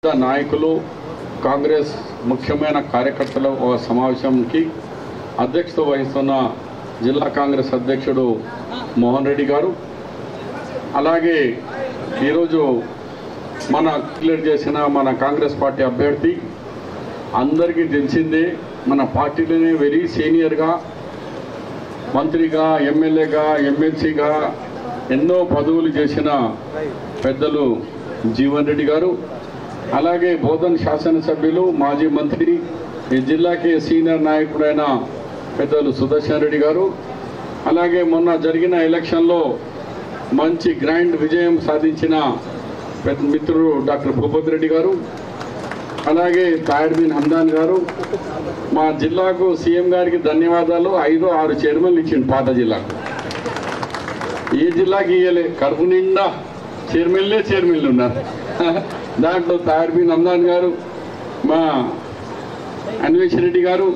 నాయకులు కాంగ్రెస్ ముఖ్యమైన కార్యకర్తల సమావేశానికి అధ్యక్షత వహిస్తున్న జిల్లా కాంగ్రెస్ అధ్యక్షుడు మోహన్ రెడ్డి గారు, అలాగే ఈరోజు మన డిక్లేర్ చేసిన మన కాంగ్రెస్ పార్టీ అభ్యర్థి అందరికీ తెలిసిందే, మన పార్టీలోనే వెరీ సీనియర్గా మంత్రిగా, ఎమ్మెల్యేగా, ఎమ్మెల్సీగా ఎన్నో పదవులు చేసిన పెద్దలు జీవన్ రెడ్డి గారు, అలాగే బోధన్ శాసనసభ్యులు, మాజీ మంత్రి, ఈ జిల్లాకి సీనియర్ నాయకుడైన పెద్దలు సుదర్శన్ రెడ్డి గారు, అలాగే మొన్న జరిగిన ఎలక్షన్లో మంచి గ్రాండ్ విజయం సాధించిన పెద్ద మిత్రుడు డాక్టర్ భూపతి రెడ్డి గారు, అలాగే తాయర్ బిన్ హందాన్ గారు, మా జిల్లాకు సీఎం గారికి ధన్యవాదాలు. 5-6 చైర్మన్లు ఇచ్చిండు పాత జిల్లాకు. ఏ జిల్లాకి ఇయ్యలే, కడుపు నిండా చైర్మన్లు ఉన్నారు. దాంట్లో తాయర్ బిన్ హందాన్ గారు, మా అన్వేష్ రెడ్డి గారు,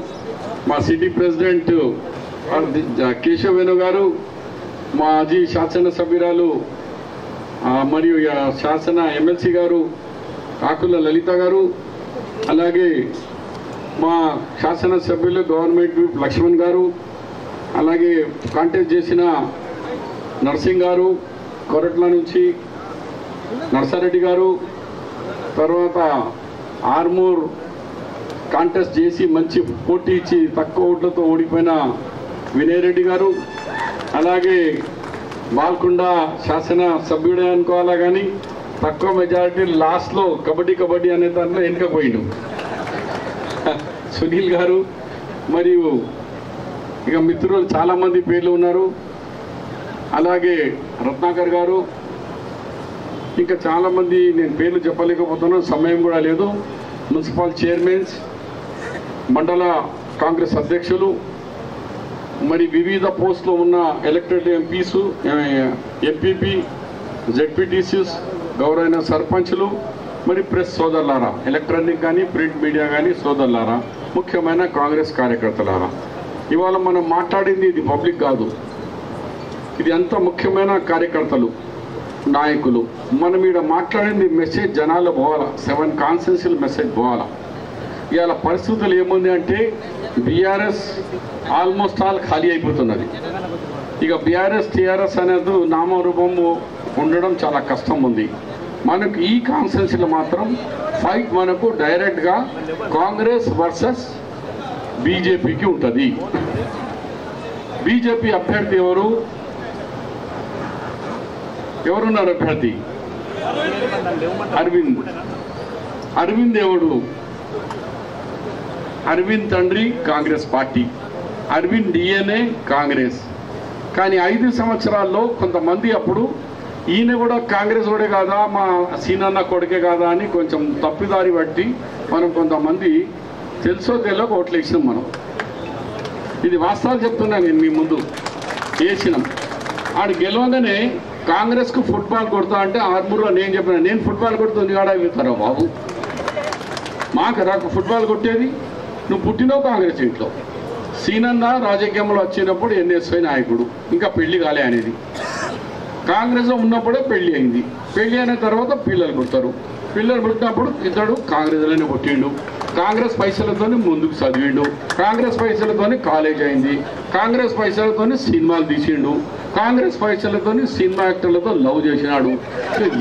మా సిటీ ప్రెసిడెంట్ కేశవ్ వేణు గారు, మాజీ శాసనసభ్యురాలు మరియు శాసన ఎమ్మెల్సీ గారు కాకుల లలిత గారు, అలాగే మా శాసనసభ్యులు గవర్నమెంట్ విప్ లక్ష్మణ్ గారు, అలాగే కాంటెస్ట్ చేసిన నర్సింగ్ గారు, కొరట్ల నుంచి నర్సారెడ్డి గారు, తర్వాత ఆర్మూర్ కాంటెస్ట్ చేసి మంచి పోటీ ఇచ్చి తక్కువ ఓట్లతో ఓడిపోయిన వినయ్ రెడ్డి గారు, అలాగే బాల్కొండ శాసన సభ్యుడే అనుకోవాలా కానీ తక్కువ మెజారిటీ లాస్ట్లో కబడ్డీ అనే దాంట్లో వెనుకపోయిండు సునీల్ గారు, మరియు ఇక మిత్రులు చాలామంది పేర్లు ఉన్నారు. అలాగే రత్నాకర్ గారు, ఇంకా చాలామంది నేను పేర్లు చెప్పలేకపోతున్నాను, సమయం కూడా లేదు. మున్సిపల్ చైర్మన్స్, మండల కాంగ్రెస్ అధ్యక్షులు, మరి వివిధ పోస్టులో ఉన్న ఎలక్టెడ్ ఎంపీసు, ఎంపీపీ, జెడ్పీటీసీస్, గౌరవైన సర్పంచ్లు, మరి ప్రెస్ సోదరులారా, ఎలక్ట్రానిక్ కానీ ప్రింట్ మీడియా కానీ సోదరులారా, ముఖ్యమైన కాంగ్రెస్ కార్యకర్తలారా, ఇవాళ మనం మాట్లాడింది ఇది పబ్లిక్ కాదు, ఇది అంత ముఖ్యమైన కార్యకర్తలు, నాయకులు. మనం ఇక్కడ మాట్లాడింది మెసేజ్ జనాలు పోవాలా, 7 కాన్స్టిట్యున్సీల మెసేజ్ పోవాలా. ఇవాళ పరిస్థితులు ఏముంది అంటే బీఆర్ఎస్ ఆల్మోస్ట్ ఆల్ ఖాళీ అయిపోతున్నది. ఇక బీఆర్ఎస్ టీఆర్ఎస్ అనేది నామరూపము ఉండడం చాలా కష్టం ఉంది. మనకు ఈ కాన్స్టిట్యున్సీలో మాత్రం ఫైట్ మనకు డైరెక్ట్గా కాంగ్రెస్ వర్సెస్ బీజేపీకి ఉంటుంది. బీజేపీ అభ్యర్థి ఎవరున్నారు? అభ్యర్థి అరవింద్ ఎవడు? అరవింద్ తండ్రి కాంగ్రెస్ పార్టీ, అరవింద్ డిఎన్ఏ కాంగ్రెస్. కానీ 5 సంవత్సరాల్లో కొంతమంది అప్పుడు ఈయన కూడా కాంగ్రెస్ కూడా కాదా, మా సీనన్న కొడుకే కాదా అని కొంచెం తప్పిదారి బట్టి మనం కొంతమంది తెలుసో తెలియక ఓట్లు వేసినాం. మనం ఇది వాస్తవాలు చెప్తున్నా, నేను మీ ముందు వేసినాం. ఆడు గెలవగానే కాంగ్రెస్కు ఫుట్బాల్ కొడతా అంటే ఆర్మూర్లో నేను చెప్పిన, నేను ఫుట్బాల్ కొడుతుంది కాడా వెళ్తారా బాబు, మాకు రాకు ఫుట్బాల్ కొట్టేది, నువ్వు పుట్టినవు కాంగ్రెస్ ఇంట్లో. సీనన్న రాజకీయంలో వచ్చినప్పుడు ఎన్ఎస్ఐ నాయకుడు, ఇంకా పెళ్లి కాలే అనేది. కాంగ్రెస్లో ఉన్నప్పుడే పెళ్లి అయింది, పెళ్లి అయిన తర్వాత పిల్లలు పుడతారు, పిల్లలు పుట్టినప్పుడు ఇతడు కాంగ్రెస్లోనే పుట్టిండు, కాంగ్రెస్ పైసలతోనే ముందుకు చదివిండు, కాంగ్రెస్ పైసలతోనే కాలేజ్ అయింది, కాంగ్రెస్ పైసలతోనే సినిమాలు తీసిండు, కాంగ్రెస్ పైసలతోని సినిమా యాక్టర్లతో లవ్ చేసినాడు,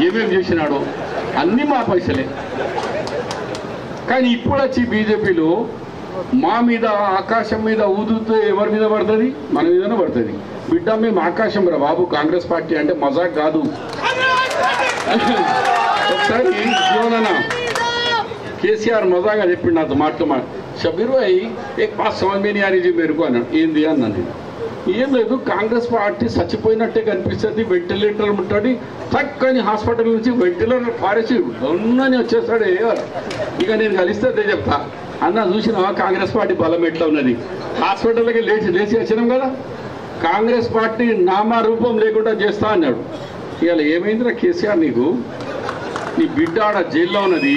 ఏమేమి చేసినాడు అన్నీ మా పైసలే. కానీ ఇప్పుడు వచ్చి బీజేపీలో మా మీద ఆకాశం మీద ఊదుతో ఎవరి మీద పడుతుంది? మన మీదనే పడుతుంది. బిడ్డ మేము ఆకాశం రా బాబు, కాంగ్రెస్ పార్టీ అంటే మజాక్ కాదు. ఒకసారి జీవనన్న కేసీఆర్ మజాగా చెప్పిండు నాతో మాటలు, షబీర్ భాయ్ ఏక్ పాస్ సమజ్ మే నీ ఆ రही मेरे को అన్నాడు. ఏంది అన్నాను. ఏం లేదు, కాంగ్రెస్ పార్టీ చచ్చిపోయినట్టే కనిపిస్తుంది, వెంటిలేటర్ ఉంటుంది, చక్కని హాస్పిటల్ నుంచి వెంటిలేటర్ పారేసి ఉన్నని వచ్చేస్తాడు. ఇక నేను కలిస్తే అదే చెప్తా, అన్న చూసినా కాంగ్రెస్ పార్టీ బలం ఎట్లా ఉన్నది, హాస్పిటల్కి లేచి వచ్చినాం కదా, కాంగ్రెస్ పార్టీ నామరూపం లేకుండా చేస్తా అన్నాడు. ఇవాళ ఏమైందిరా కేసీఆర్, నీకు నీ బిడ్డ ఆడ జైల్లో ఉన్నది,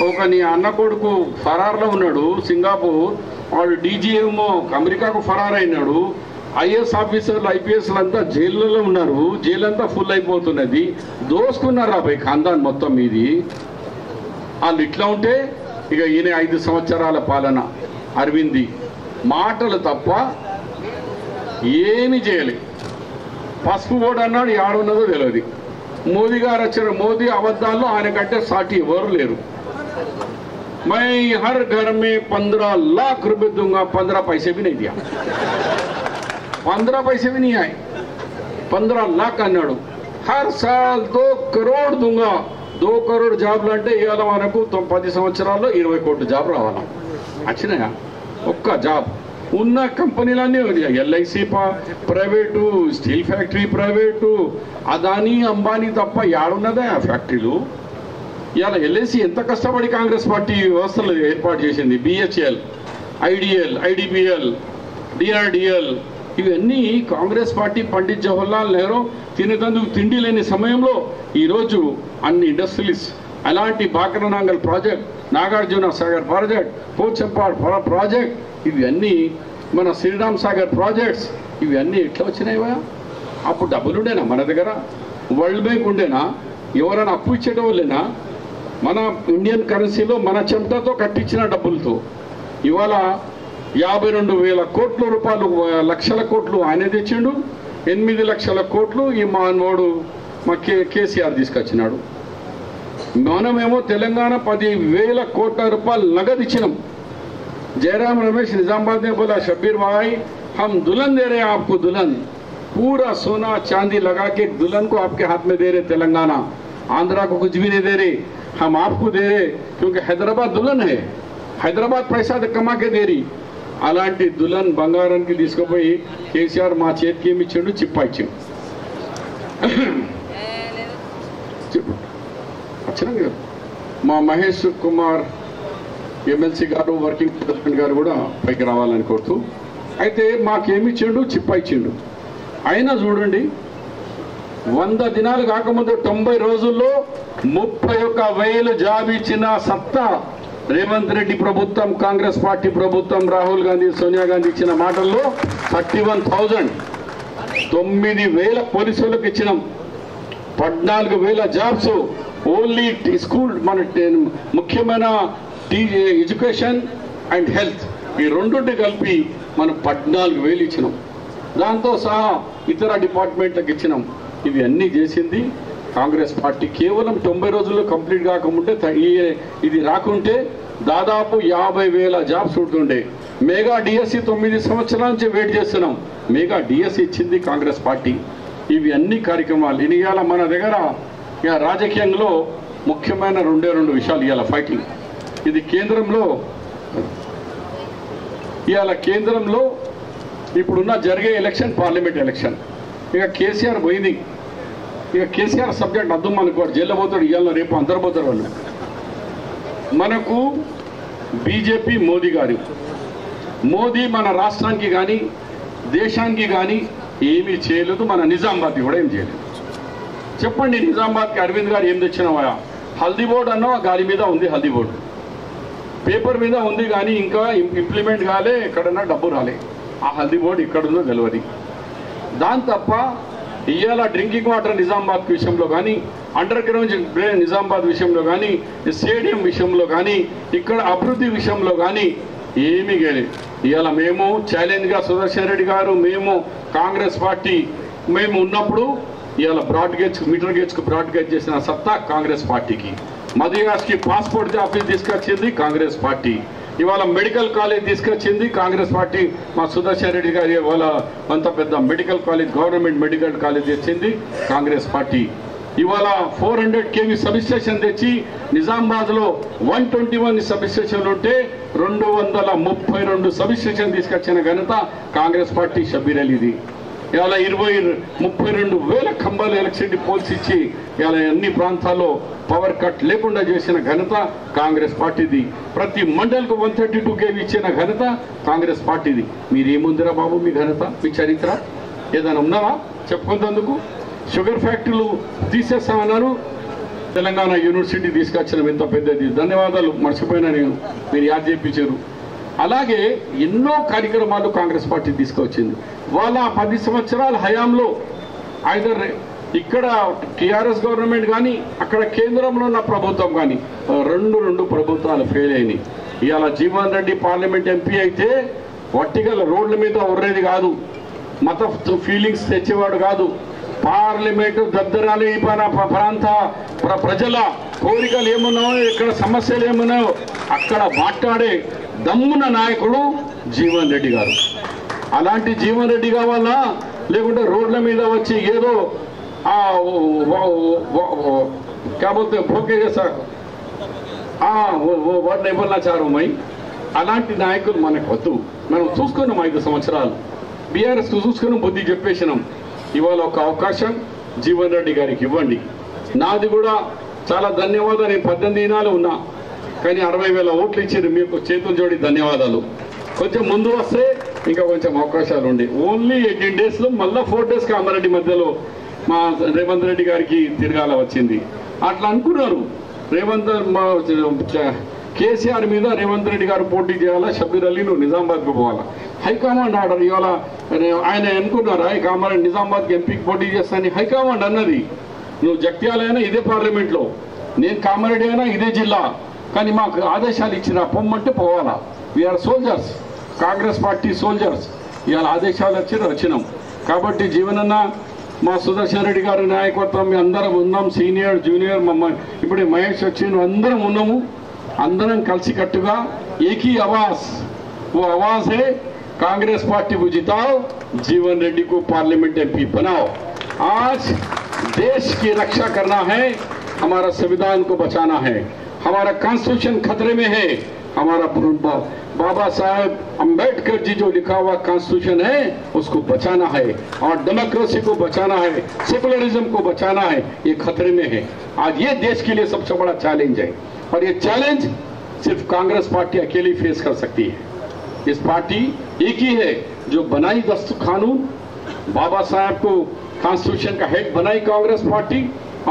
ఒక నీ అన్న కొడుకు ఫరార్లో ఉన్నాడు సింగపూర్, వాడు డీజీఏమో అమెరికాకు ఫరార్ అయినాడు, ఐఏఎస్ ఆఫీసర్లు ఐపీఎస్లు అంతా జైళ్ళలో ఉన్నారు, జైలు అంతా ఫుల్ అయిపోతున్నది, దోసుకున్నారు అబ్బాయి ఖాందాన్ మొత్తం మీది. వాళ్ళు ఇట్లా ఉంటే ఇక ఈయన 5 సంవత్సరాల పాలన అరవింద్ మాటలు తప్ప ఏమి చేయలేదు. పసుపు బోర్డు అన్నాడు, ఏడున్నదో తెలియదు. మోదీ గారు వచ్చిన మోదీ అబద్ధాల్లో ఆయన కంటే సాటి ఎవరు లేరు. मैं हर घर में 15 लाख रुपए दूंगा, 15 पैसे भी नहीं दिया, 15 पैसे भी नहीं आए. 15 लाख అన్నాడు. हर साल 2 करोड़ दूंगा, 2 करोड़ జాబ్లు అంటే ఇవాళ మనకు 10 సంవత్సరాల్లో 20 కోట్ల జాబ్ రావాలా? వచ్చినాయా? ఒక్క జాబ్ ఉన్న కంపెనీలన్నీ LIC private, steel factory private, Adani Ambani తప్ప ఏడున్నదా ఆ ఫ్యాక్టరీలు? ఇవాళ ఎల్ఐసి ఎంత కష్టపడి కాంగ్రెస్ పార్టీ వ్యవస్థలు ఏర్పాటు చేసింది. బిహెచ్ఎల్, ఐడిఎల్, ఐడిబిఎల్, డిఆర్డిఎల్ ఇవన్నీ కాంగ్రెస్ పార్టీ పండిత్ జవహర్లాల్ నెహ్రూ తినేందుకు తిండి లేని సమయంలో ఈరోజు అన్ని ఇండస్ట్రీస్ అలాంటి Bhakra Nangal project, Nagarjuna Sagar project, Pochampad project ఇవన్నీ మన శ్రీరామ్ సాగర్ ప్రాజెక్ట్స్ ఇవన్నీ ఎట్లా వచ్చినాయివా? అప్పుడు డబ్బులు ఉండేనా మన దగ్గర? వరల్డ్ బ్యాంక్ ఉండేనా? ఎవరైనా అప్పు ఇచ్చేట వాళ్ళేనా? మన ఇండియన్ కరెన్సీలో మన చెమటతో కట్టించిన డబ్బులతో ఇవాళ 52,000 కోట్ల రూపాయలు, లక్షల కోట్లు ఆయన తెచ్చిండు. 8 లక్షల కోట్లు ఈ మానవుడు మా కేసీఆర్ తీసుకొచ్చినాడు. మనమేమో తెలంగాణ 10,000 కోట్ల రూపాయలు నగదు ఇచ్చినాం. जयराम रमेश निजामाबाद ने बोला, शब्बीर भाई हम दुल्हन दे रहे हैं आपको, दुल्हन पूरा सोना चांदी लगा के दुल्हन को आपके हाथ में दे रहे तेलंगाना, आंध्रा को कुछ भी नहीं दे रहे, हम आपको दे रहे क्योंकि हैदराबाद दुल्हन है, हैदराबाद पैसा कमा के दे रही. అలాంటి దుల్హన్ బంగారానికి తీసుకుపోయి కేసీఆర్ మా చేతికి ఏమి ఇచ్చిండు? చిప్ప ఇచ్చిండు. వచ్చినాం కదా మా మహేష్ కుమార్ ఎమ్మెల్సీ గారు, వర్కింగ్ ప్రెసిడెంట్ గారు కూడా పైకి రావాలని కోరుతూ, అయితే మాకేమి ఇచ్చిండు? చిప్ప ఇచ్చిండు. అయినా చూడండి 100 దినాలు కాకముందు 90 రోజుల్లో 31,000 జాబ్ ఇచ్చిన సత్తా రేవంత్ రెడ్డి ప్రభుత్వం, కాంగ్రెస్ పార్టీ ప్రభుత్వం, రాహుల్ గాంధీ, సోనియా గాంధీ ఇచ్చిన మాటల్లో 31,000, 9,000 పోలీసులకు ఇచ్చినాం, 14,000 జాబ్స్ ఓన్లీ స్కూల్ మన ముఖ్యమైన ఎడ్యుకేషన్ అండ్ హెల్త్ ఈ రెండుంటి కలిపి మనం 14,000 ఇచ్చినాం. దాంతో సహా ఇతర డిపార్ట్మెంట్లకు ఇచ్చినాం. ఇవి అన్నీ చేసింది కాంగ్రెస్ పార్టీ. కేవలం 90 రోజుల్లో కంప్లీట్ కాకముంటే ఇది రాకుంటే దాదాపు 50,000 జాబ్స్ ఉంటుండే. మెగా డిఎస్సి 9 సంవత్సరాల నుంచి వెయిట్ చేస్తున్నాం. మెగా డిఎస్సి ఇచ్చింది కాంగ్రెస్ పార్టీ. ఇవి అన్ని కార్యక్రమాలు ఇవాళ మన దగ్గర ఇక రాజకీయంలో ముఖ్యమైన 2 విషయాలు ఇవాళ ఫైటింగ్. ఇది కేంద్రంలో ఇవాళ కేంద్రంలో ఇప్పుడున్న జరిగే ఎలక్షన్ పార్లమెంట్ ఎలక్షన్. ఇక కేసీఆర్ పోయింది. ఇక కేసీఆర్ సబ్జెక్ట్ అర్థం అనుకోడు, జైల్లో పోతాడు, ఇవాళ రేపు అందరు పోతారు వాళ్ళు. మనకు బీజేపీ మోదీ గారు, మోదీ మన రాష్ట్రానికి కానీ దేశానికి కానీ ఏమీ చేయలేదు. మన నిజామాబాద్కి కూడా ఏం చేయలేదు. చెప్పండి, నిజామాబాద్కి అరవింద్ గారు ఏం తెచ్చినావా? హల్దీ బోర్డు అన్నా గాలి మీద ఉంది, హల్దీ బోర్డు పేపర్ మీద ఉంది కానీ ఇంకా ఇంప్లిమెంట్ కాలే, ఎక్కడన్నా డబ్బు రాలే. ఆ హల్దీ బోర్డు ఎక్కడుందో తెలియదు. దాని తప్ప ఇవాళ డ్రింకింగ్ వాటర్ నిజామాబాద్ విషయంలో కానీ, అండర్ గ్రౌండ్ డ్రైన్ నిజామాబాద్ విషయంలో కానీ, స్టేడియం విషయంలో కానీ, ఇక్కడ అభివృద్ధి విషయంలో కానీ ఏమీ లేదు. ఇవాళ మేము ఛాలెంజ్గా సుదర్శన్ రెడ్డి గారు, మేము కాంగ్రెస్ పార్టీ మేము ఉన్నప్పుడు ఇవాళ బ్రాడ్ గేజ్, మీటర్ గేజ్కు బ్రాడ్ గేజ్ చేసిన సత్తా కాంగ్రెస్ పార్టీకి. మదియాస్కి పాస్పోర్ట్ ఆఫీస్ తీసుకొచ్చింది కాంగ్రెస్ పార్టీ. ఇవాళ మెడికల్ కాలేజ్ తీసుకొచ్చింది కాంగ్రెస్ పార్టీ. మా సుదర్శన్ రెడ్డి గారి ఇవాళ అంత పెద్ద medical college, government medical college తెచ్చింది కాంగ్రెస్ పార్టీ. ఇవాళ 400 kV సబ్ స్టేషన్ తెచ్చి నిజామాబాద్లో 121 సబ్ స్టేషన్లు ఉంటే 232 సబ్ స్టేషన్ తీసుకొచ్చిన ఘనత కాంగ్రెస్ పార్టీ షబ్బీర్ అలీది. ఇవాళ 32,000 ఖంబాలు ఎలక్ట్రిసిటీ పోల్స్ ఇచ్చి ఇవాళ అన్ని ప్రాంతాల్లో పవర్ కట్ లేకుండా చేసిన ఘనత కాంగ్రెస్ పార్టీది. ప్రతి మండల్కు 132 kV ఇచ్చిన ఘనత కాంగ్రెస్ పార్టీది. మీరేముందిరా బాబు మీ ఘనత, మీ చరిత్ర ఏదైనా ఉన్నారా చెప్పుకునేందుకు? షుగర్ ఫ్యాక్టరీలు తీసేస్తామన్నారు, తెలంగాణ యూనివర్సిటీ తీసుకొచ్చిన ఎంత పెద్దది. ధన్యవాదాలు, మర్చిపోయినా నేను, మీరు యాద్ చేయించారు. అలాగే ఎన్నో కార్యక్రమాలు కాంగ్రెస్ పార్టీ తీసుకొచ్చింది. వాళ్ళ 10 సంవత్సరాల హయాంలో ఐదర్ ఇక్కడ టీఆర్ఎస్ గవర్నమెంట్ కానీ అక్కడ కేంద్రంలో ఉన్న ప్రభుత్వం కానీ రెండు ప్రభుత్వాలు ఫెయిల్ అయినాయి. ఇవాళ జీవన్ రెడ్డి పార్లమెంట్ ఎంపీ అయితే వట్టిగల రోడ్ల మీద ఉర్రేది కాదు, మత ఫీలింగ్స్ తెచ్చేవాడు కాదు. పార్లమెంటు దద్దరాలు ఈ ప్రాంత ప్రజల కోరికలు ఏమున్నాయో, ఇక్కడ సమస్యలు ఏమున్నాయో అక్కడ మాట్లాడే దమ్మున నాయకుడు జీవన్ రెడ్డి గారు. అలాంటి జీవన్ రెడ్డి కావాలా, లేకుంటే రోడ్ల మీద వచ్చి ఏదో కాకపోతే భోకే చేస్తారు వాడిని ఇవ్వనాచారు మై. అలాంటి నాయకులు మనకు వద్దు. మనం చూసుకున్నాం 5 సంవత్సరాలు బీఆర్ఎస్ చూసుకుని బుద్ధి చెప్పేసినాం. ఇవాళ ఒక అవకాశం జీవన్ రెడ్డి గారికి ఇవ్వండి. నాది కూడా చాలా ధన్యవాదాలు. నేను 18 దినాలు ఉన్నా, కానీ 60,000 ఓట్లు ఇచ్చారు. మీకు చేతులు జోడి ధన్యవాదాలు. కొంచెం ముందు వస్తే ఇంకా కొంచెం అవకాశాలు ఉండే. ఓన్లీ 18 డేస్లో మళ్ళీ 4 డేస్ కామారెడ్డి మధ్యలో మా రేవంత్ రెడ్డి గారికి తిరగాల వచ్చింది. అట్లా అనుకున్నారు. కేసీఆర్ మీద రేవంత్ రెడ్డి గారు పోటీ చేయాలా, షబ్బీర్ అలీ నువ్వు నిజామాబాద్కు పోవాలా. హైకమాండ్ ఆర్డర్ ఇవాళ ఆయన అనుకున్నారా కామారెడ్డి నిజామాబాద్కి ఎంపీకి పోటీ చేస్తానని హైకమాండ్ అన్నది. నువ్వు జగిత్యాల అయినా ఇదే పార్లమెంట్లో, నేను కామారెడ్డి అయినా ఇదే జిల్లా, కానీ మాకు ఆదేశాలు ఇచ్చినా పొమ్మంటే పోవాలా. We are soldiers, Congress party soldiers. ఇవాళ ఆదేశాలు వచ్చినాం. కాబట్టి జీవనన్న, మా సుదర్శన్ రెడ్డి గారి నాయకత్వం మీ అందరం ఉన్నాం. సీనియర్ జూనియర్ ఇప్పుడు మహేష్ వచ్చిన అందరం ఉన్నాము. అందరం కలిసికట్టుగా ఏకీ आवाज, वो आवाज है कांग्रेस पार्टी को जिताओ, जीवन रेड्डी को पार्लियामेंट एमपी बनाओ. आज देश की रक्षा करना है, हमारा संविधान को बचाना है, हमारा कॉन्स्टिट्यूशन खतरे में है. हमारा बाबा साहेब अम्बेडकर जी जो लिखा हुआ कॉन्स्टिट्यूशन है उसको बचाना है, और डेमोक्रेसी को बचाना है, सेकुलरिज्म को बचाना है. ये खतरे में है. आज ये देश के लिए सबसे बड़ा चैलेंज है, और ये चैलेंज सिर्फ कांग्रेस पार्टी अकेली फेस कर सकती है. इस पार्टी एक ही है जो बनाई दस्तूर कानून, बाबा साहब को कॉन्स्टिट्यूशन का हेड बनाई कांग्रेस पार्टी,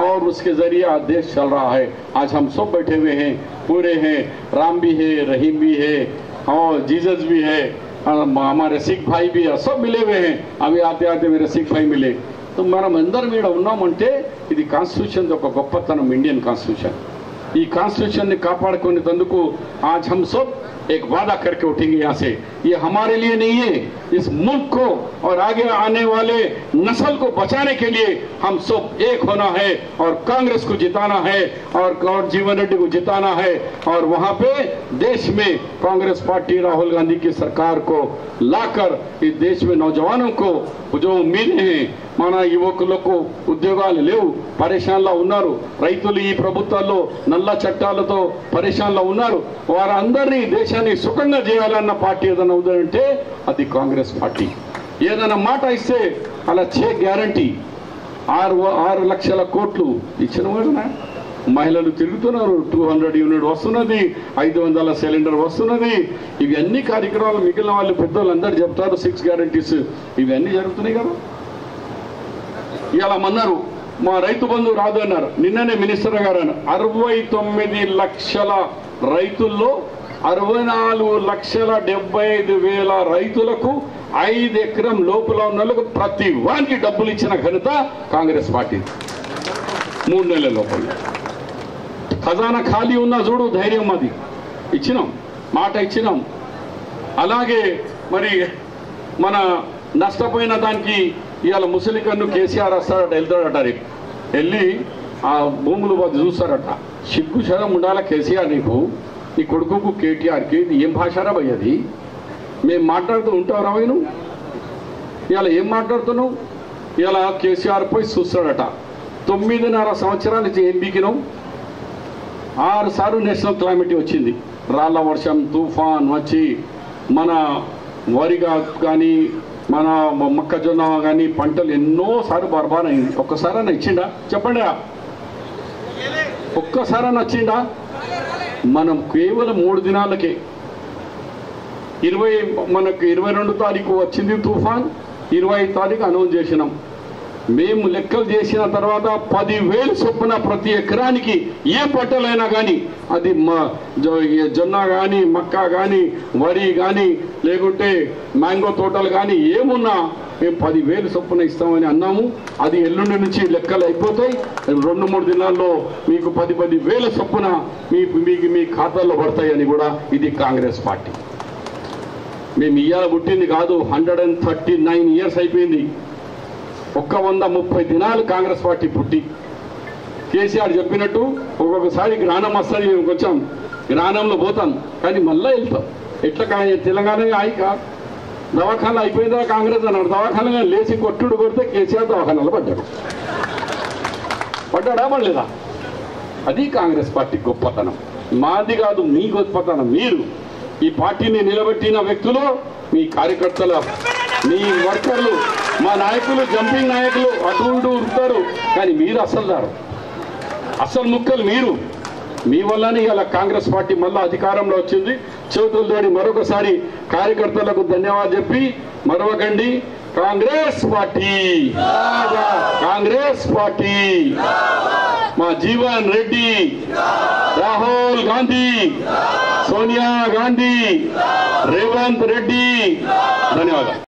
और उसके जरिए आज देश चल रहा है. आज हम सब बैठे हुए हैं, पूरे हैं. राम भी है, रहीम भी है, और जीसस भी है, हमारे सिख भाई भी है, सब मिले हुए हैं. अभी आते आते मेरे सिख भाई मिले. तो మనం అందరం ఇక్కడ ఉన్నామంటే ఇది కాన్స్టిట్యూషన్ ఒక గొప్పతనం. ఇండియన్ కాన్స్టిట్యూషన్, ఈ కాన్స్టిట్యూషన్ ని కాపాడుకునేందుకు आज हम सब एक वादा करके उठेंगे यहाँ से. ये हमारे लिए नहीं है, इस मुल्क को और आगे आने वाले नस्ल को बचाने के लिए हम सब एक होना है, और कांग्रेस को जिताना है, और जीवन रेड्डी को जिताना है. और वहाँ पे देश में कांग्रेस पार्टी राहुल गांधी की सरकार को लाकर इस देश में नौजवानों को जो उम्मीदें हैं, మన యువకులకు ఉద్యోగాలు లేవు, పరేషాన్లో ఉన్నారు. రైతులు ఈ ప్రభుత్వాల్లో నల్ల చట్టాలతో పరేషాన్లో ఉన్నారు. వారందరినీ దేశాన్ని సుఖంగా చేయాలన్న పార్టీ ఏదైనా ఉందంటే అది కాంగ్రెస్ పార్టీ. ఏదైనా మాట ఇస్తే అలా గ్యారంటీ 6 లక్షల కోట్లు ఇచ్చిన వాడునా. మహిళలు తిరుగుతున్నారు, 200 యూనిట్ వస్తున్నది, 500 సిలిండర్ వస్తున్నది. ఇవి అన్ని కార్యక్రమాలు మిగిలిన వాళ్ళు పెద్దోళ్ళు అందరు చెప్తారు. 6 గ్యారంటీస్ ఇవన్నీ జరుగుతున్నాయి కదా. ఇలా అన్నారు మా రైతు బంధు రాదు అన్నారు. నిన్ననే మినిస్టర్ గారు అన్నారు 69 లక్షల రైతుల్లో 64,75,000 రైతులకు 5 ఎకరం లోపల ఉన్న వాళ్ళకు ప్రతి వానికి డబ్బులు ఇచ్చిన ఘనత కాంగ్రెస్ పార్టీ. 3 నెలల లోపల ఖజానా ఖాళీ ఉన్నా చూడు ధైర్యం అది ఇచ్చినాం, మాట ఇచ్చినాం. అలాగే మరి మన నష్టపోయిన దానికి ఇవాళ ముసలికన్ను కేసీఆర్ వస్తాడట, వెళ్తాడట. రేపు వెళ్ళి ఆ భూములు చూస్తారట. సిగ్గు శరం ఉండాల కేసీఆర్ నీకు, నీ కొడుకుకు కేటీఆర్కి. ఏం భాషారా భయ్ అది? మేము మాట్లాడుతూ ఉంటారా నువ్వు? ఇవాళ ఏం మాట్లాడుతున్నావు? ఇవాళ కేసీఆర్ పోయి చూస్తాడట. 9.5 సంవత్సరాల నుంచి ఏం బీకినావు? 6 సార్లు నేషనల్ క్లైమేట్ వచ్చింది. రాళ్ళ వర్షం, తుఫాన్ వచ్చి మన వరిగా కానీ మన మొక్కజొన్న కానీ పంటలు ఎన్నోసార్లు బర్బాద్ అయింది. ఒక్కసారైనా ఇచ్చిండా చెప్పండి? ఒక్కసారైనా వచ్చిండా? మనం కేవలం 3 దినాలకే మనకు 22 తారీఖు వచ్చింది తుఫాన్, 25 తారీఖు అనౌన్స్ చేసినాం. మేము లెక్కలు చేసిన తర్వాత 10,000 చొప్పున ప్రతి ఎకరానికి ఏ పంటలైనా కానీ, అది జొన్న కానీ, మక్క కానీ, వరి కానీ, లేకుంటే మ్యాంగో తోటలు కానీ ఏమున్నా మేము 10,000 చొప్పున ఇస్తామని అన్నాము. అది ఎల్లుండి నుంచి లెక్కలు అయిపోతాయి. 2-3 దినాల్లో మీకు 10,000 చొప్పున మీ ఖాతాల్లో పడతాయని కూడా ఇది కాంగ్రెస్ పార్టీ. మేము ఇయ్యాల పుట్టింది కాదు, 139 ఇయర్స్ అయిపోయింది. 130 దినాలు కాంగ్రెస్ పార్టీ పుట్టి. కేసీఆర్ చెప్పినట్టు ఒక్కొక్కసారి జ్ఞానం వస్తుంది, మేము కొంచెం జ్ఞానంలో పోతాం కానీ మళ్ళీ వెళ్తాం. ఎట్లా తెలంగాణ ఆయక దవాఖాన అయిపోయిందా కాంగ్రెస్ అన్నాడు. దవాఖానగా లేచి కొడితే కేసీఆర్ దవాఖానలో పడ్డాడా పడలేదా? అది కాంగ్రెస్ పార్టీ గొప్పతనం. మాది కాదు, మీ గొప్పతనం. మీరు ఈ పార్టీని నిలబెట్టిన వ్యక్తులు, మీ కార్యకర్తలు, మీ వర్కర్లు, మా నాయకులు, జంపింగ్ నాయకులు అటు ఉంటారు కానీ మీరు అసలు ముక్కలు మీరు. మీ వల్లనే ఇలా కాంగ్రెస్ పార్టీ మళ్ళీ అధికారంలో వచ్చింది. చేతులతోటి మరొకసారి కార్యకర్తలకు ధన్యవాదాలు చెప్పి మరవకండి. కాంగ్రెస్ పార్టీ, కాంగ్రెస్ పార్టీ, మా జీవన్ రెడ్డి, రాహుల్ గాంధీ, సోనియా గాంధీ, రేవంత్ రెడ్డి. ధన్యవాదాలు.